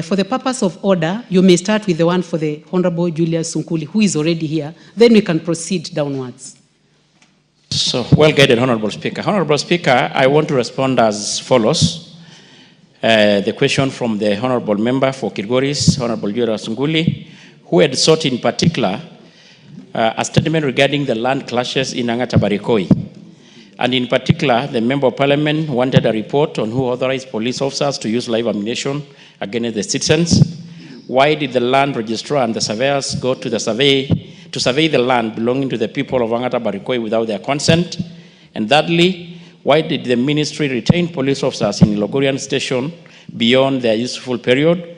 For the purpose of order, you may start with the one for the Honorable Julius Sunkuli, who is already here. Then we can proceed downwards. So, well guided, Honorable Speaker. Honorable Speaker, I want to respond as follows. The question from the Honorable Member for Kilgoris, Honorable Julius Sunkuli, who had sought in particular a statement regarding the land clashes in Angata Barakoi. And in particular, the Member of Parliament wanted a report on who authorized police officers to use live ammunition against the citizens. Why did the land registrar and the surveyors go to survey the land belonging to the people of Angata Barakoi without their consent? And thirdly, why did the ministry retain police officers in Logorian station beyond their useful period?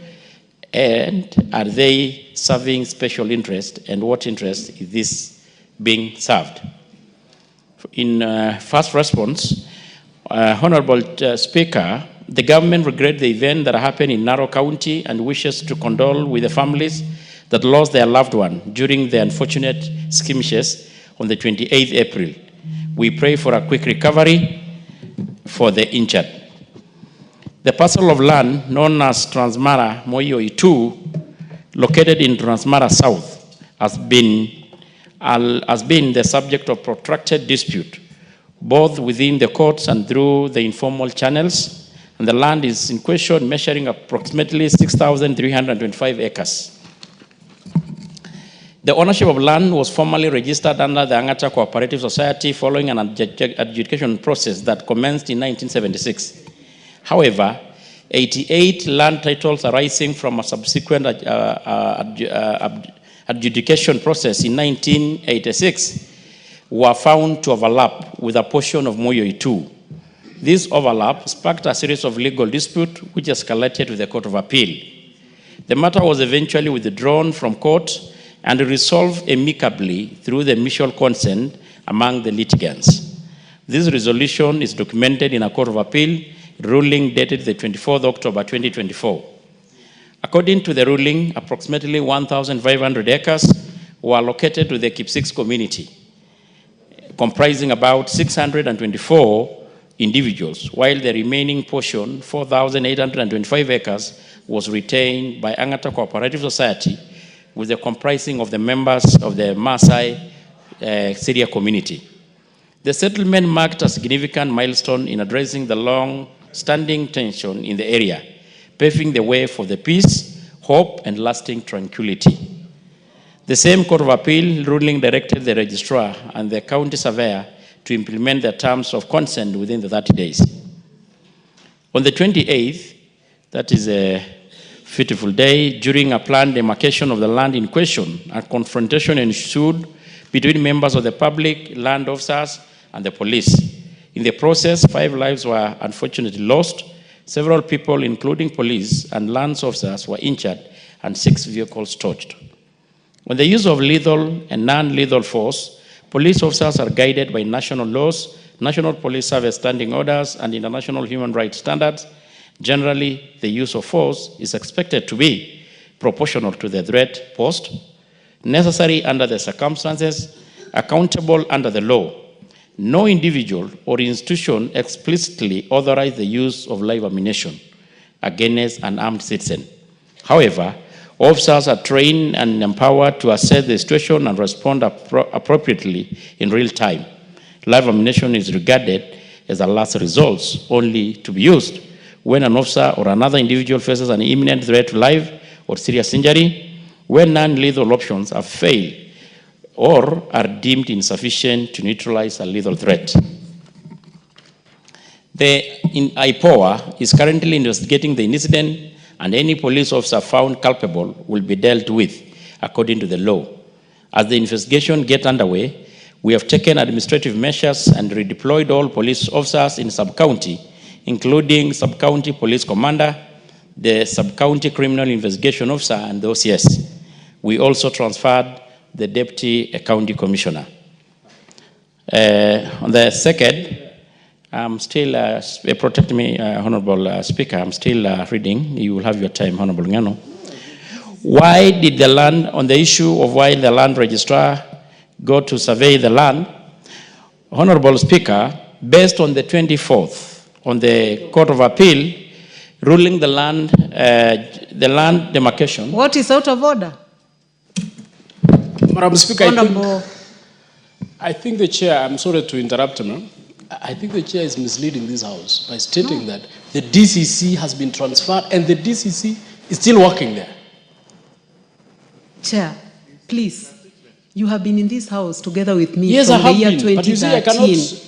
And are they serving special interest? And what interest is this being served? In first response, Honorable Speaker, the government regrets the event that happened in Narok County and wishes to condole with the families that lost their loved one during the unfortunate skirmishes on the 28th April. We pray for a quick recovery for the injured. The parcel of land known as Transmara Moyoi 2, located in Transmara South, has been the subject of protracted dispute, both within the courts and through the informal channels, and the land is in question measuring approximately 6,325 acres. The ownership of land was formally registered under the Angata Cooperative Society following an adjudication process that commenced in 1976. However, 88 land titles arising from a subsequent adjudication process in 1986 were found to overlap with a portion of Moyoi 2. This overlap sparked a series of legal disputes which escalated to the Court of Appeal. The matter was eventually withdrawn from court and resolved amicably through the mutual consent among the litigants. This resolution is documented in a Court of Appeal ruling dated the 24th October 2024. According to the ruling, approximately 1,500 acres were located to the Kipsigis community, comprising about 624 individuals, while the remaining portion, 4,825 acres, was retained by Angata Cooperative Society with the comprising of the members of the Maasai Syria community. The settlement marked a significant milestone in addressing the long-standing tension in the area, paving the way for the peace, hope, and lasting tranquility. The same Court of Appeal ruling directed the registrar and the county surveyor to implement the terms of consent within the 30 days. On the 28th, that is a beautiful day, during a planned demarcation of the land in question, a confrontation ensued between members of the public, land officers, and the police. In the process, 5 lives were unfortunately lost. Several people, including police and land officers, were injured and 6 vehicles torched. On the use of lethal and non-lethal force, police officers are guided by national laws, National Police Service standing orders, and international human rights standards. Generally, the use of force is expected to be proportional to the threat posed, necessary under the circumstances, accountable under the law. No individual or institution explicitly authorized the use of live ammunition against an armed citizen. However, officers are trained and empowered to assess the situation and respond appropriately in real time. Live ammunition is regarded as a last resort, only to be used when an officer or another individual faces an imminent threat to life or serious injury, when non-lethal options have failed or are deemed insufficient to neutralize a lethal threat. The IPOA is currently investigating the incident, and any police officer found culpable will be dealt with according to the law. As the investigation gets underway, we have taken administrative measures and redeployed all police officers in sub-county, including sub-county police commander, the sub-county criminal investigation officer, and the OCS. We also transferred the deputy county commissioner. On the second, I'm still, protect me, Honorable Speaker, I'm still reading. You will have your time, Honorable Ngano. Why did the land, on the issue of why the land registrar go to survey the land, Honorable Speaker, based on the 24th, on the Court of Appeal, ruling the land demarcation. What is out of order? Madam Speaker, Honorable. I think the chair, I'm sorry to interrupt, ma'am. I think the chair is misleading this house by stating that the DCC has been transferred and the DCC is still working there. Chair, please. You have been in this house together with me Yes, from I the year have been, but you see, I 2013. cannot.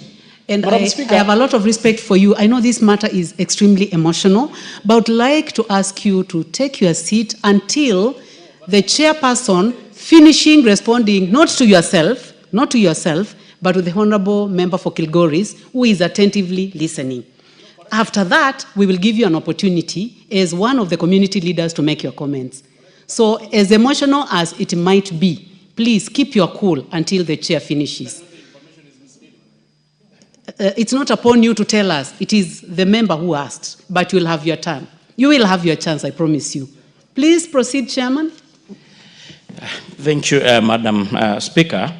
And Madam I Speaker. have a lot of respect for you. I know this matter is extremely emotional, but I would like to ask you to take your seat until the chairperson finishing responding not to yourself, but to the Honorable Member for Kilgoris, who is attentively listening. After that, we will give you an opportunity as one of the community leaders to make your comments. So as emotional as it might be, please keep your cool until the chair finishes. It's not upon you to tell us. It is the member who asked, but you will have your turn. You will have your chance, I promise you. Please proceed, Chairman. Thank you, Madam Speaker.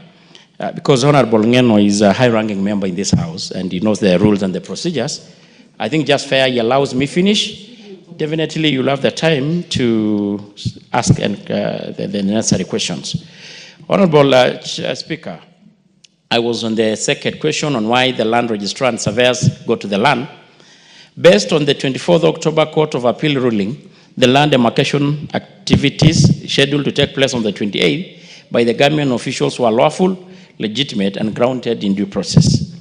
Because Honorable Ngeno is a high-ranking member in this House and he knows the rules and the procedures, I think just fair he allows me finish. Definitely you'll have the time to ask the necessary questions. Honorable Speaker, I was on the second question on why the land registrar and surveyors go to the land. Based on the 24th October Court of Appeal ruling, the land demarcation activities scheduled to take place on the 28th by the government officials were lawful, legitimate, and grounded in due process.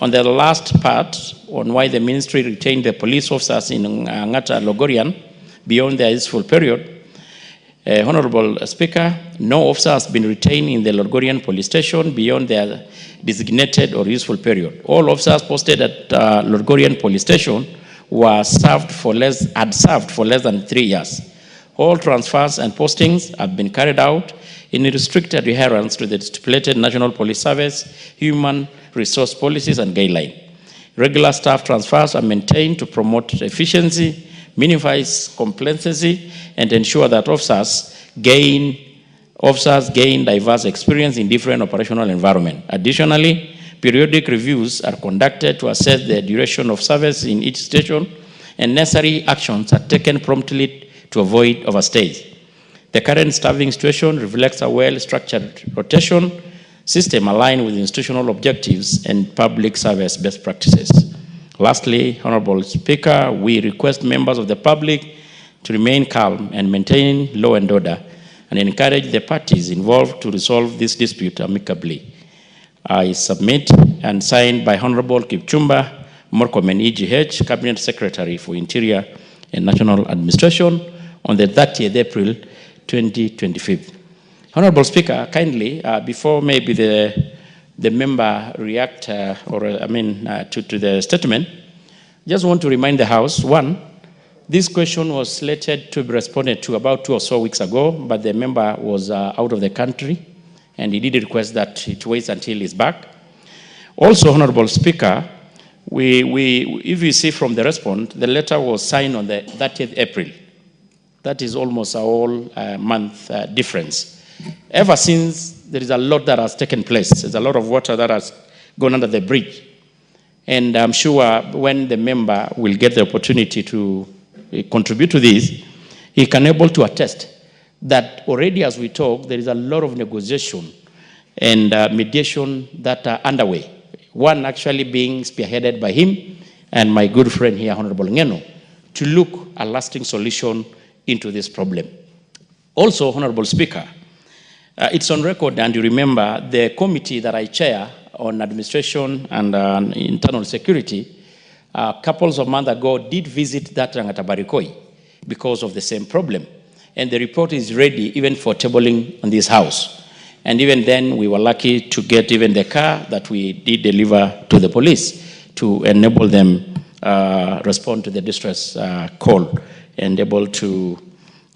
On the last part, on why the ministry retained the police officers in Angata, Logorian, beyond their useful period, Honorable Speaker, no officer has been retained in the Logorian police station beyond their designated or useful period. All officers posted at Logorian police station had served for less than 3 years. All transfers and postings have been carried out in restricted adherence to the stipulated National Police Service, human resource policies and guidelines. Regular staff transfers are maintained to promote efficiency, minimize complacency, and ensure that officers gain diverse experience in different operational environments. Additionally, periodic reviews are conducted to assess the duration of service in each station, and necessary actions are taken promptly to avoid overstays. The current staffing situation reflects a well-structured rotation system aligned with institutional objectives and public service best practices. Lastly, Honorable Speaker, we request members of the public to remain calm and maintain law and order and encourage the parties involved to resolve this dispute amicably. I submit and signed by Honorable Kipchumba Murkomen, EGH, Cabinet Secretary for Interior and National Administration on the 30th April 2025. Honorable Speaker, kindly, before maybe the member react to the statement, just want to remind the House, one, this question was slated to be responded to about 2 or so weeks ago, but the member was out of the country, and he did request that it waits until he's back. Also, Honorable Speaker, if you see from the response, the letter was signed on the 30th April. That is almost a whole month difference. Ever since, there is a lot that has taken place. There's a lot of water that has gone under the bridge. And I'm sure when the member will get the opportunity to contribute to this, he can able to attest that already as we talk, there is a lot of negotiation and mediation that are underway. One actually being spearheaded by him and my good friend here, Honorable Ngeno, to look a lasting solution into this problem. Also, Honorable Speaker, it's on record, and you remember the committee that I chair on administration and internal security, couples of months ago did visit that Angata Barakoi because of the same problem. And the report is ready even for tabling on this House. And even then, we were lucky to get even the car that we did deliver to the police to enable them respond to the distress call and able to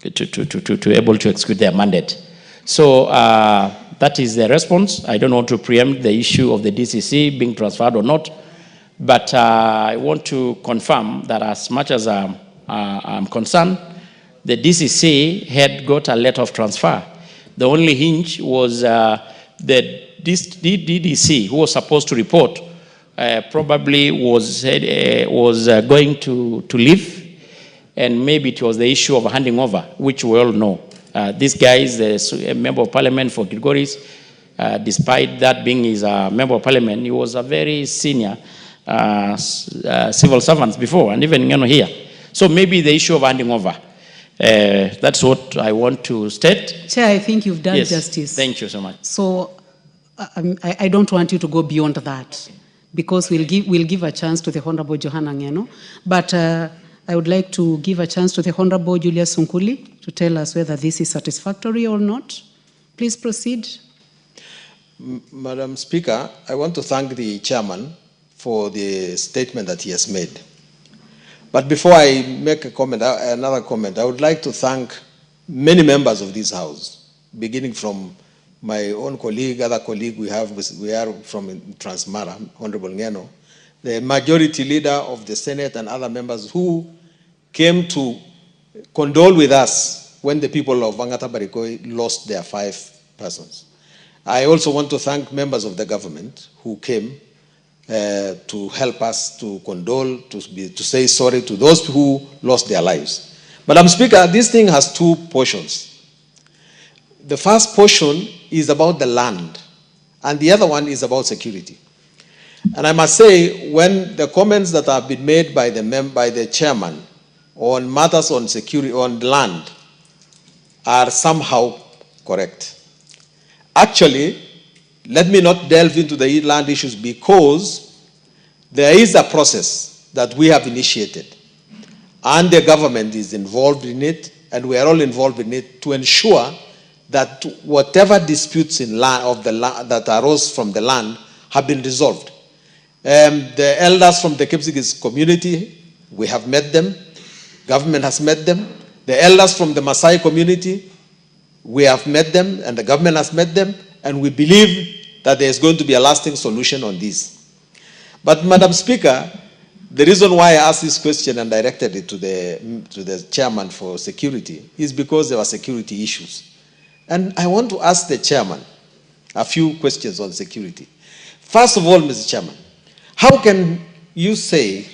execute their mandate. So that is the response. I don't want to preempt the issue of the DCC being transferred or not, but I want to confirm that as much as I'm concerned, the DCC had got a letter of transfer. The only hinge was the DDC, who was supposed to report, probably was going to leave, and maybe it was the issue of handing over, which we all know. This guy is a member of parliament for Kilgoris. Despite that being his member of parliament, he was a very senior civil servant before, and even here. So maybe the issue of handing over. That's what I want to state. Chair, I think you've done yes, justice. Thank you so much. So I don't want you to go beyond that, because we'll give a chance to the Honorable Johanna Ngeno. But I would like to give a chance to the Honorable Julius Sunkuli to tell us whether this is satisfactory or not. Please proceed. Madam Speaker, I want to thank the chairman for the statement that he has made. But before I make another comment, I would like to thank many members of this House, beginning from my own colleague, other colleague we are from Transmara, Honorable Ngeno, the majority leader of the Senate and other members who came to condole with us when the people of Angata Barakoi lost their 5 persons. I also want to thank members of the government who came to help us, to condole, to say sorry to those who lost their lives. Madam Speaker, this thing has 2 portions. The first portion is about the land, and the other one is about security. And I must say, when the comments that have been made by the chairman on matters on security, on land, are somehow correct. Actually, let me not delve into the land issues, because there is a process that we have initiated, and the government is involved in it, and we are all involved in it, to ensure that whatever disputes in land that arose from the land have been resolved. The elders from the Kipsigis community, we have met them. Government has met them. The elders from the Maasai community, we have met them, and the government has met them, and we believe that there is going to be a lasting solution on this. But Madam Speaker, the reason why I asked this question and directed it to the chairman for security is because there were security issues. And I want to ask the chairman a few questions on security. First of all, Mr. Chairman, how can you say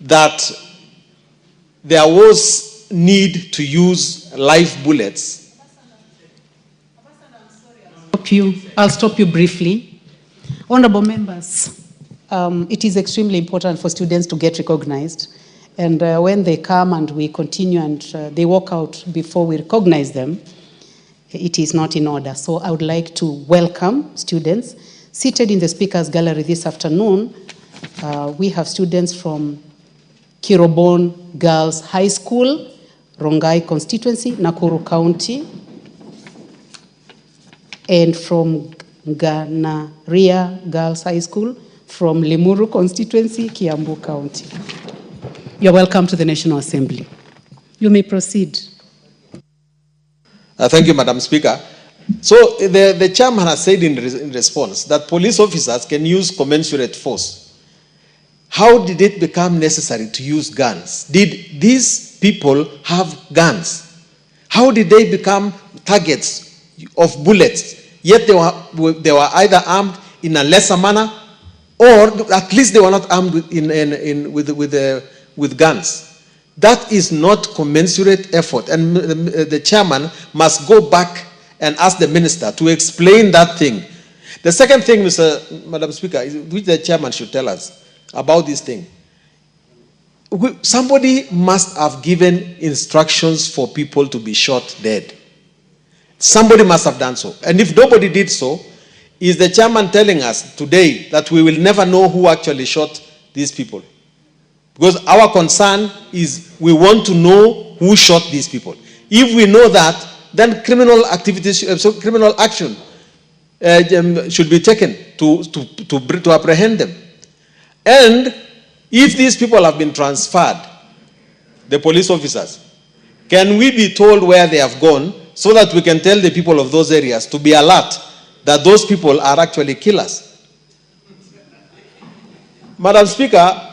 that there was need to use live bullets? I'll stop you briefly. Honorable members, it is extremely important for students to get recognized. And when they come and we continue and they walk out before we recognize them, it is not in order. So I would like to welcome students. Seated in the speakers gallery this afternoon, we have students from Kirobon Girls High School, Rongai constituency, Nakuru County, and from Ganaria Girls High School, from Limuru constituency, Kiambu County. You're welcome to the National Assembly. You may proceed. Thank you, Madam Speaker. So the chairman has said in response that police officers can use commensurate force. How did it become necessary to use guns? Did these people have guns? How did they become targets of bullets? Yet they were either armed in a lesser manner, or at least they were not armed with guns. That is not commensurate effort, and the chairman must go back and ask the minister to explain that thing. The second thing, Madam Speaker, which the chairman should tell us about this thing. Somebody must have given instructions for people to be shot dead. Somebody must have done so. And if nobody did so, is the chairman telling us today that we will never know who actually shot these people? Because our concern is we want to know who shot these people. If we know that, then criminal activities, criminal action should be taken to apprehend them. And if these people have been transferred, the police officers, can we be told where they have gone so that we can tell the people of those areas to be alert that those people are actually killers? Madam Speaker,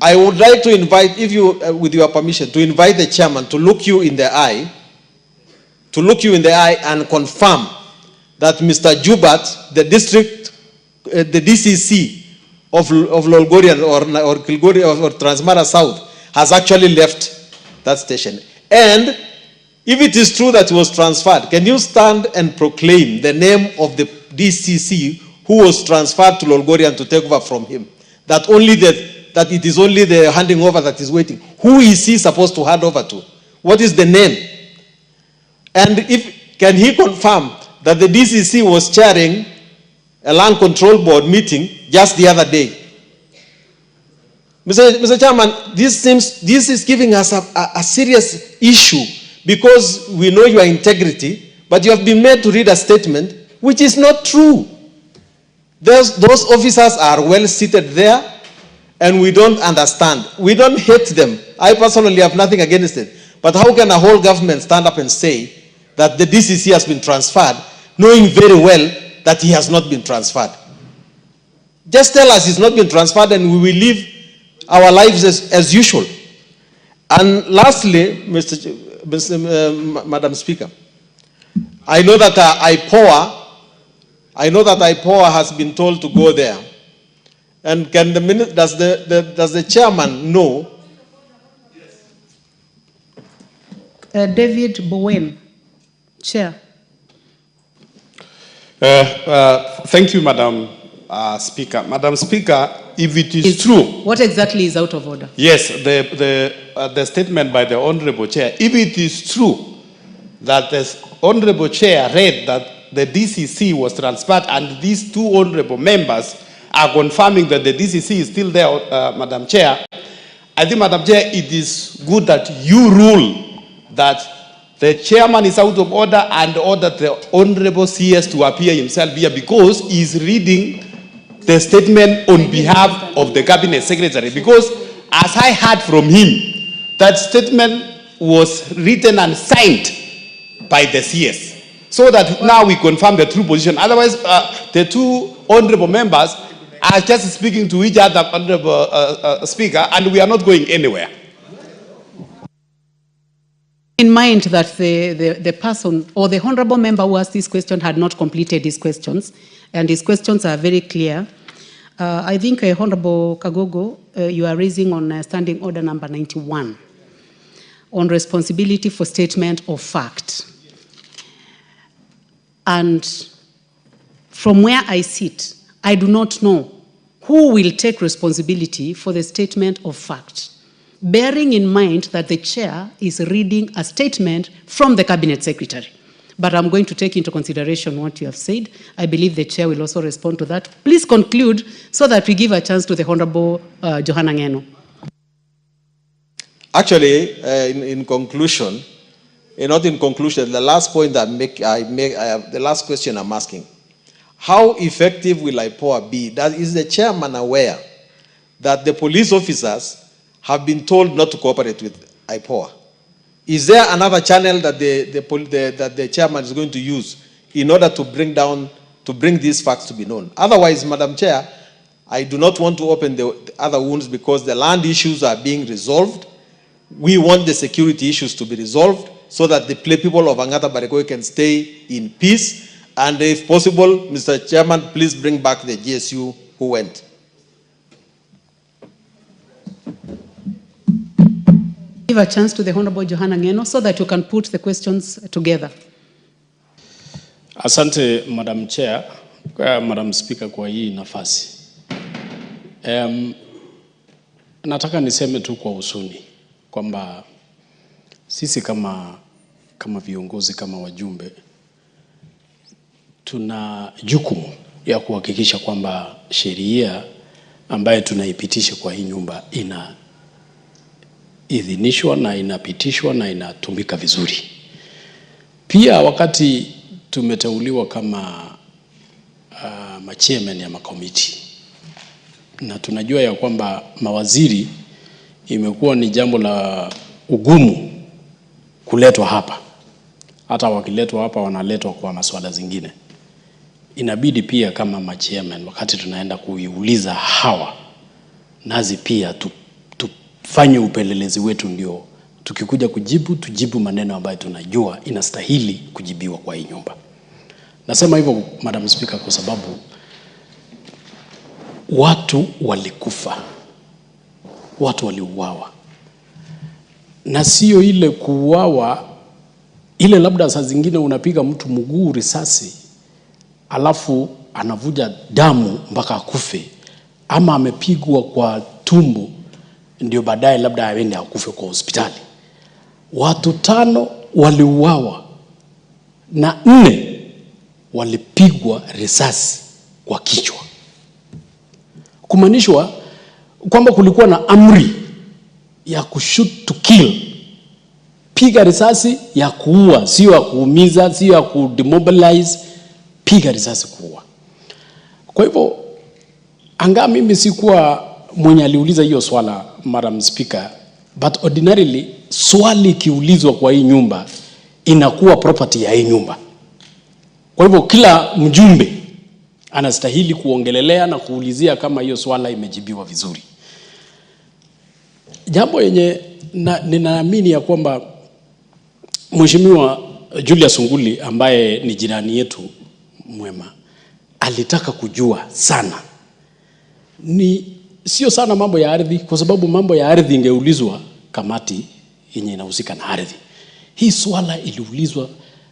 I would like to invite, if you, with your permission, to invite the chairman to look you in the eye, and confirm that Mr. Jubat, the district, the DCC of Lolgoria or Kilgoria or Transmara South, has actually left that station? And if it is true that he was transferred, can you stand and proclaim the name of the DCC who was transferred to Lolgorian to take over from him? That it is only the handing over that is waiting. Who is he supposed to hand over to? What is the name? And can he confirm that the DCC was chairing a land control board meeting just the other day? Mr. Chairman, this is giving us a serious issue, because we know your integrity, but you have been made to read a statement which is not true. Those officers are well seated there, and we don't understand. We don't hate them. I personally have nothing against it. But how can a whole government stand up and say that the DCC has been transferred, knowing very well that he has not been transferred? Just tell us he's not been transferred, and we will live our lives as usual. And lastly, Madam Speaker, I know that IPOA has been told to go there. And does the chairman know? David Bowen, Chair. Thank you, Madam Speaker. Madam Speaker, if it is true. What exactly is out of order? Yes, the statement by the Honorable Chair. If it is true that the Honorable Chair read that the DCC was transferred and these two honorable members are confirming that the DCC is still there, Madam Chair, I think, Madam Chair, it is good that you rule that the chairman is out of order and order the Honorable CS to appear himself here, because he is reading the statement on behalf of the Cabinet Secretary. Because as I heard from him, that statement was written and signed by the CS. So that now we confirm the true position. Otherwise, the two honorable members are just speaking to each other, Honorable Speaker, and we are not going anywhere. In mind that the person or the honorable member who asked this question had not completed his questions, and his questions are very clear. I think, Honorable Kagogo, you are raising on standing order number 91 on responsibility for statement of fact. And from where I sit, I do not know who will take responsibility for the statement of fact, bearing in mind that the chair is reading a statement from the Cabinet Secretary. But I'm going to take into consideration what you have said. I believe the chair will also respond to that. Please conclude so that we give a chance to the Honorable Johanna Ngeno. Actually, in conclusion, not in conclusion, the last point that the last question I'm asking, how effective will IPOA be? Is the chairman aware that the police officers have been told not to cooperate with IPOA? Is there another channel that the chairman is going to use in order to bring these facts to be known? Otherwise, Madam Chair, I do not want to open the other wounds, because the land issues are being resolved. We want the security issues to be resolved so that the people of Angata Barakoi can stay in peace. And if possible, Mr. Chairman, please bring back the GSU who went. Give a chance to the Honorable Johanna Ngeno so that you can put the questions together. Asante, Madam Chair, Madam Speaker, kwa hii nafasi. Nataka niseme tu kwa usuni kwamba sisi kama viongozi, kama wajumbe, tuna jukumu ya kuhakikisha kwamba sheria ambayo tunaipitisha kwa hii nyumba inaidhinishwa na inapitishwa na inatumika vizuri. Pia wakati tumeteuliwa kama machairman ya makomiti, na tunajua ya kwamba mawaziri imekuwa ni jambo la ugumu kuletwa hapa. Hata wakiletwa hapa wanaletwa kwa masuala zingine. Inabidi pia kama machairman, wakati tunaenda kuiuliza hawa, nazi pia tufanye upelelezi wetu, ndio tukikuja tujibu maneno ambayo tunajua inastahili kujibiwa kwa hii nyumba. Nasema hivyo, Madam Speaker, kwa sababu watu walikufa, watu waliuawa, na sio ile kuuawa ile labda saa zingine unapiga mtu mguu risasi alafu anavuja damu mpaka akufe, ama amepigwa kwa tumbo ndio baadaye labda aende akufe kwa hospitali. Watu 5 waliuawa na 4 walipigwa risasi kwa kichwa. Kumanishwa kwamba kulikuwa na amri ya kushoot to kill. Piga risasi ya kuua, sio ya kuumiza, sio ya kudemobilize, piga risasi kuua. Kwa hivyo anga mimi sikuwa mwenye aliuliza hiyo swala, Madam Speaker, but ordinarily swali kiulizwa kwa hii nyumba inakuwa property ya hii nyumba. Kwa hivyo kila mjumbe anastahili kuongelelea na kuulizia kama hiyo swala imejibiwa vizuri. Jambo yenye ninaamini ya kwamba Mheshimiwa Julius Nguli ambaye ni jirani yetu mwema alitaka kujua sana, ni sio sana mambo ya ardhi, kwa sababu mambo ya ardhi ingeulizwa kamati yenye inahusika na ardhi. Hii swala iliulizwa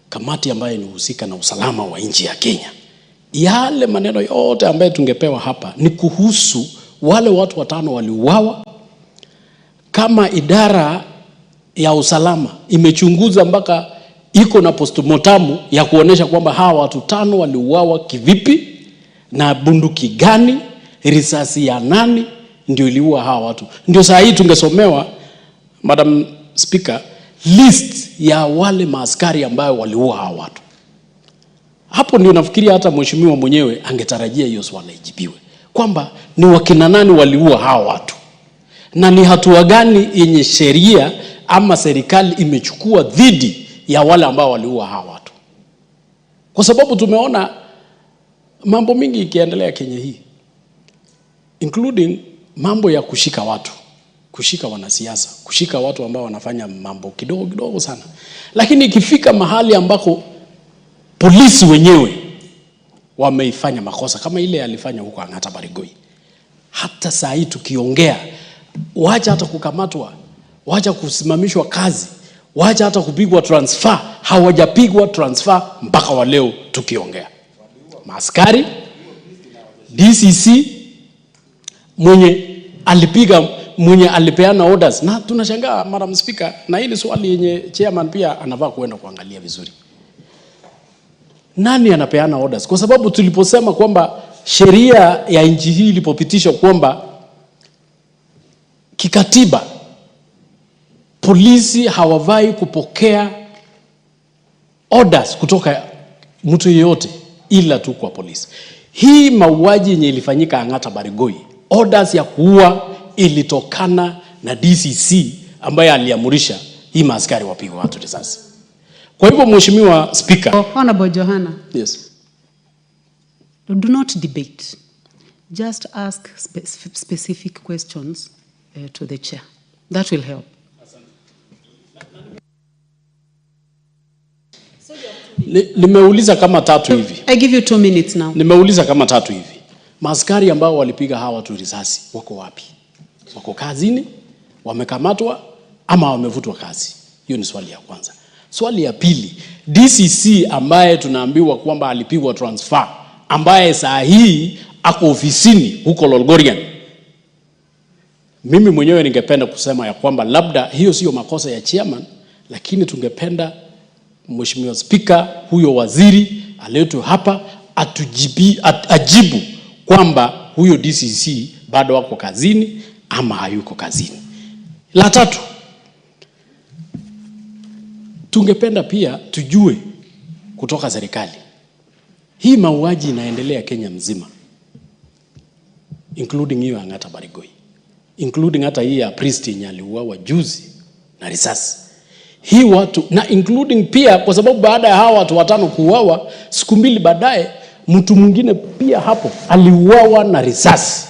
kamati ambayo inahusika na usalama wa nchi ya Kenya. Yale maneno yote ambayo tungepewa hapa ni kuhusu wale watu 5 waliuawa. Kama idara ya usalama imechunguza mpaka iko na postmortem ya kuonesha kwamba hawa watu 5 waliuawa kivipi na bunduki gani, risasi ya nani ndio iliua hawa watu, ndio saa hii tungesomewa, Madam Speaker, list ya wale maaskari ambao waliua hawa watu. Hapo ndio nafikiria hata mheshimiwa mwenyewe angetarajia hiyo swala ijibiwe, kwamba ni wakina nani waliua hawa watu na ni hatua gani yenye sheria ama serikali imechukua dhidi ya wale ambao waliua hawa watu. Kwa sababu tumeona mambo mingi ikiendelea Kenya hii, including mambo ya kushika watu, kushika wanasiasa, kushika watu ambao wanafanya mambo kidogo kidogo sana. Lakini ikifika mahali ambako polisi wenyewe wameifanya makosa kama ile alifanya huko Angata Barakoi, hata saa hii tukiongea, wacha hata kukamatwa, wacha kusimamishwa kazi, wacha hata kupigwa transfer, hawajapigwa transfer mpaka wa leo tukiongea. Maaskari, DCC mwenye alipiga, mwenye alipeana orders, na tunashangaa Madam Speaker, na hili swali yenye chairman pia anafaa kuenda kuangalia vizuri. Nani anapeana orders? Kwa sababu tuliposema kwamba sheria ya nchi hii ilipopitishwa kwamba kikatiba polisi hawavai kupokea orders kutoka mtu yeyote ila tu kwa polisi. Hii mauaji yenye ilifanyika Angata Barakoi, orders ya kuua ilitokana na DCC ambaye aliamurisha hii maaskari wapigwe watu risasi. Kwa hivyo Mheshimiwa Speaker, Honorable Johanna. Yes. Do not debate. Just ask specific questions to the chair. That will help. Nimeuliza kama 3 hivi. I give you 2 minutes now. Nimeuliza kama 3 hivi. Maaskari ambao walipiga hawa watu risasi wako wapi? Wako kazini, wamekamatwa ama wamevutwa kazi? Hiyo ni swali ya kwanza. Swali ya pili, DCC ambaye tunaambiwa kwamba alipigwa transfer, ambaye saa hii ako ofisini huko Lolgorian, mimi mwenyewe ningependa kusema ya kwamba labda hiyo sio makosa ya chairman, lakini tungependa Mheshimiwa Speaker, huyo waziri aletwe hapa ajibu kwamba huyo DCC bado wako kazini ama hayuko kazini. La tatu, tungependa pia tujue kutoka serikali, hii mauaji inaendelea Kenya mzima, including hiyo Angata Barakoi, including hata hii ya priest yenye aliuawa juzi na risasi. Hii watu, na including pia kwa sababu baada ya hawa watu 5 kuuawa, siku 2 baadaye mtu mwingine pia hapo aliuawa na risasi.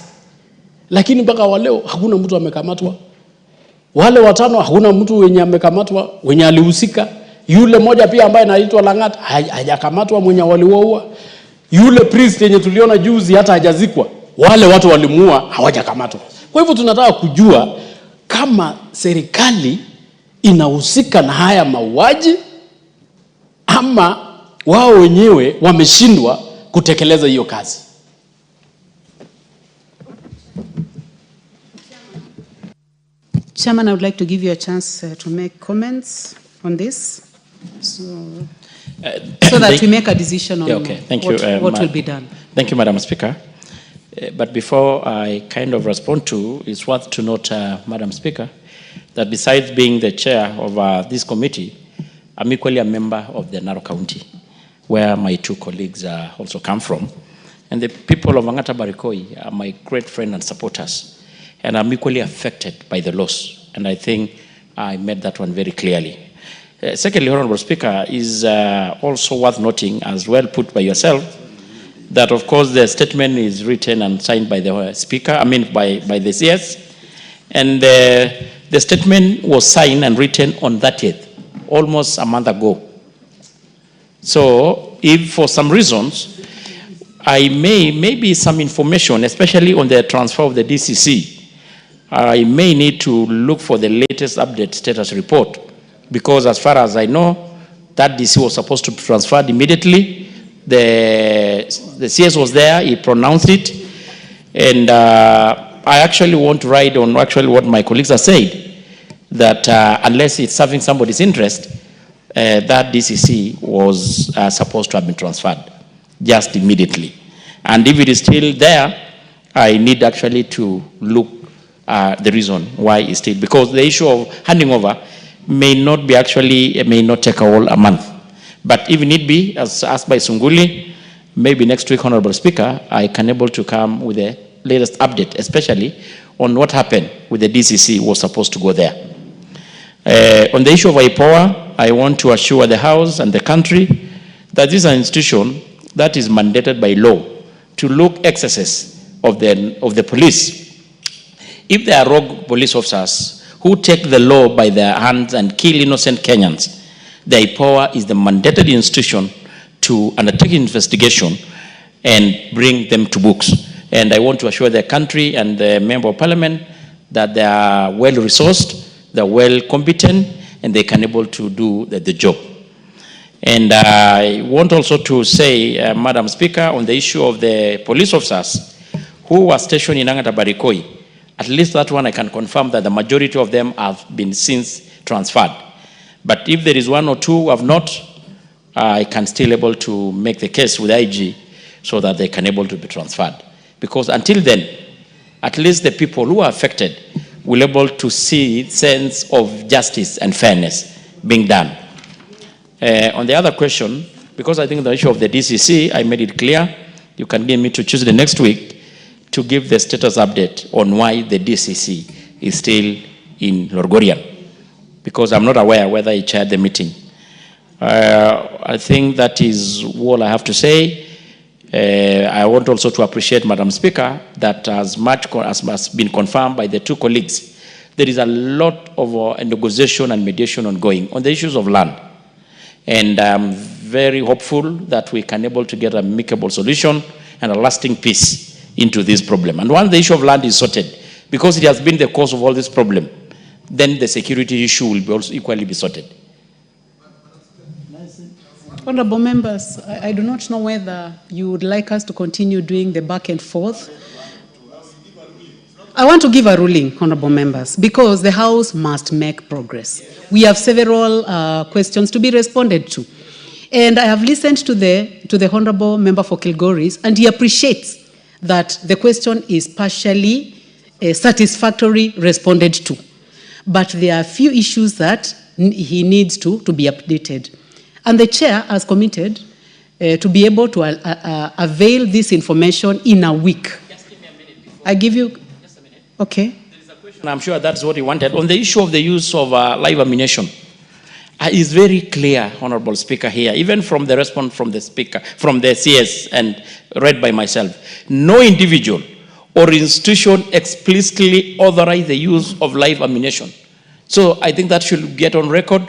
Lakini mpaka wa leo hakuna mtu amekamatwa. Wale 5 hakuna mtu wenye amekamatwa wenye alihusika. Yule moja pia ambaye anaitwa Langata hajakamatwa mwenye waliuaua. Yule priest yenye tuliona juzi hata hajazikwa. Wale watu walimuua hawajakamatwa. Kwa hivyo tunataka kujua kama serikali inahusika na haya mauaji ama wao wenyewe wameshindwa kutekeleza hiyo kazi. Chairman, I would like to give you a chance to make comments on this, so that we make a decision on what will be done. Thank you, Madam Speaker. But before I kind of respond to, it's worth to note, Madam Speaker, that besides being the chair of this committee, I'm equally a member of the Narok County, where my two colleagues also come from. And the people of Angata Barakoi are my great friends and supporters. And I'm equally affected by the loss. And I think I made that one very clearly. Secondly, Honorable Speaker, is also worth noting, as well put by yourself, that of course the statement is written and signed by the Speaker, by the CS. And the statement was signed and written on 30th, almost a month ago. So if for some reasons, I maybe some information, especially on the transfer of the DCC, I may need to look for the latest update status report, because as far as I know, that DC was supposed to be transferred immediately. The CS was there, he pronounced it, and I actually want to ride on actually what my colleagues have said, that unless it's serving somebody's interest, that DCC was supposed to have been transferred just immediately. And if it is still there, I need actually to look the reason why it's still, because the issue of handing over may not take a month. But if need be, as asked by Sunguli, maybe next week, Honorable Speaker, I can able to come with the latest update, especially on what happened with the DCC was supposed to go there. On the issue of IPOA, I want to assure the House and the country that this is an institution that is mandated by law to look excesses of the police. If there are rogue police officers who take the law by their hands and kill innocent Kenyans, the IPOA is the mandated institution to undertake investigation and bring them to books. And I want to assure the country and the Member of Parliament that they are well-resourced, they're well-competent, and they can able to do the job. And I want also to say, Madam Speaker, on the issue of the police officers who were stationed in Angata Barakoi, at least that one I can confirm that the majority of them have been since transferred. But if there is one or two who have not, I can still able to make the case with IG so that they can able to be transferred. Because until then, at least the people who are affected will able to see sense of justice and fairness being done. On the other question, because I think the issue of the DCC, I made it clear, you can give me to Tuesday next week to give the status update on why the DCC is still in Lorgorian, because I'm not aware whether he chaired the meeting. I think that is all I have to say. I want also to appreciate, Madam Speaker, that as much as has been confirmed by the two colleagues, there is a lot of negotiation and mediation ongoing on the issues of land. And I'm very hopeful that we can able to get an amicable solution and a lasting peace into this problem. And once the issue of land is sorted, because it has been the cause of all this problem, then the security issue will be also equally be sorted. Honorable members, I do not know whether you would like us to continue doing the back and forth. I want to give a ruling, honorable members, because the House must make progress. We have several questions to be responded to. And I have listened to the honorable member for Kilgoris, and he appreciates that the question is partially satisfactorily responded to. But there are a few issues that he needs to be updated. And the chair has committed to be able to avail this information in a week. Just give me a minute before. I give you... Just a minute. Okay. There is a question, I'm sure that's what he wanted. On the issue of the use of live ammunition, it's very clear, Honorable Speaker, here, even from the response from the Speaker, from the CS, and read by myself, no individual or institution explicitly authorize the use of live ammunition. So I think that should get on record.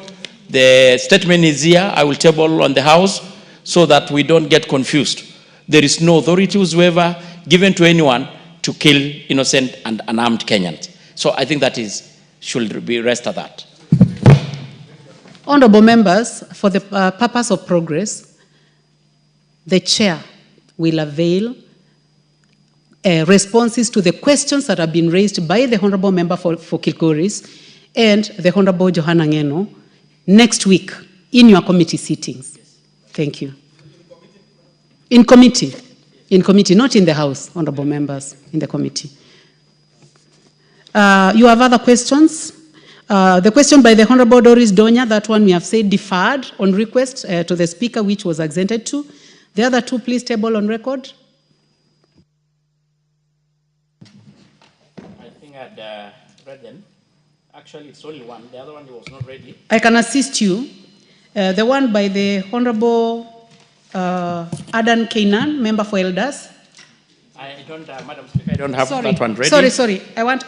The statement is here. I will table on the House so that we don't get confused. There is no authority whatsoever given to anyone to kill innocent and unarmed Kenyans. So I think that should be rest of that. Honorable members, for the purpose of progress, the chair will avail responses to the questions that have been raised by the Honorable Member for Kilgoris and the Honorable Johanna Ngeno next week in your committee sittings. Thank you. In committee, not in the House, Honorable members, in the committee. You have other questions? The question by the Honorable Doris Donya, that one we have said deferred on request to the Speaker, which was exempted to. The other two, please table on record. I think I'd read them. Actually, it's only one. The other one was not ready. I can assist you. The one by the Honorable Adan Kainan, member for Elders. I don't, Madam Speaker, I don't have that one ready. Sorry. I want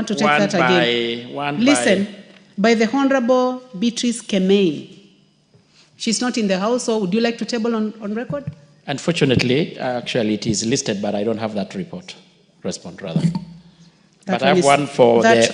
to take that again. Listen, by the Honorable Beatrice Kemei. She's not in the House, so would you like to table on record? Unfortunately, actually, it is listed, but I don't have that report. But I have one for the